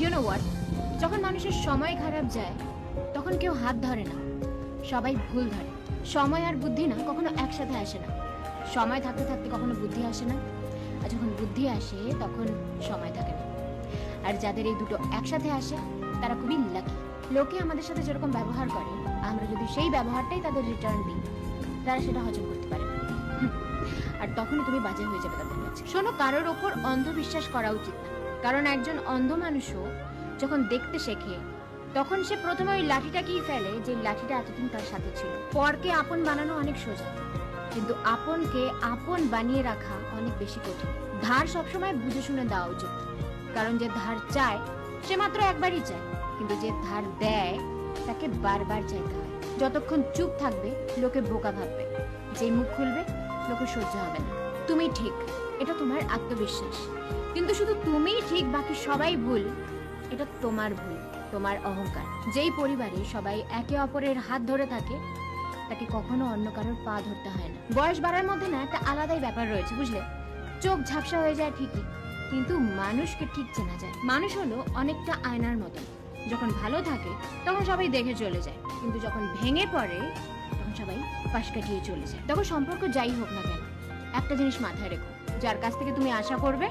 You know what, যখন মানুষের সময় খারাপ যায় তখন কেউ হাত ধরে না, সবাই ভুল ধরে। সময় আর বুদ্ধি না কখনো একসাথে আসে না। সময় থাকতে থাকতে কখনো বুদ্ধি আসে না, আর যখন বুদ্ধি আসে তখন সময় থাকে না। আর যাদের এই দুটো একসাথে আসে তারা খুবই লাকি। লোকে আমাদের সাথে যেরকম ব্যবহার করে, আমরা যদি সেই ব্যবহারটাই তাদের রিটার্ন দিই, তারা সেটা হজম করতে পারে না। আর তখনই তুমি বাজে হয়ে যাবে তাদের কাছে। শোনো, কারোর ওপর অন্ধবিশ্বাস করা উচিত না, কারণ একজন অন্ধ মানুষও যখন দেখতে শেখে তখন সে প্রথমে ওই লাঠিটাকেই ফেলে যে লাঠিটা এতদিন তার সাথে ছিল। পরকে আপন বানানো অনেক সোজা, কিন্তু আপনকে আপন বানিয়ে রাখা অনেক বেশি কঠিন। ধার সবসময় বুঝে শুনে দেওয়া উচিত, কারণ যে ধার চায় সে মাত্র একবারই চায়, কিন্তু যে ধার দেয় তাকে বারবার চাইতে হয়। যতক্ষণ চুপ থাকবে লোকে বোকা ভাববে, যেই মুখ খুলবে লোকে সহ্য হবে না। তুমি ঠিক, এটা তোমার আত্মবিশ্বাস, কিন্তু শুধু তুমিই ঠিক বাকি সবাই ভুল, এটা তোমার ভুল, তোমার অহংকার। যেই পরিবারে সবাই একে অপরের হাত ধরে থাকে তাকে কখনো অন্য কারোর পা ধরতে হয় না। বয়স বাড়ার মধ্যে না একটা আলাদাই ব্যাপার রয়েছে, বুঝলে? চোখ ঝাপসা হয়ে যায় ঠিকই, কিন্তু মানুষকে ঠিক চেনা যায়। মানুষ হলো অনেকটা আয়নার মতো, যখন ভালো থাকে তখন সবাই দেখে চলে যায়, কিন্তু যখন ভেঙে পড়ে তখন সবাই পাশ কাটিয়ে চলে যায়। তখন সম্পর্ক যাই হোক না কেন, একটা জিনিস মাথায় রেখো, যার কাছ থেকে তুমি আশা করবে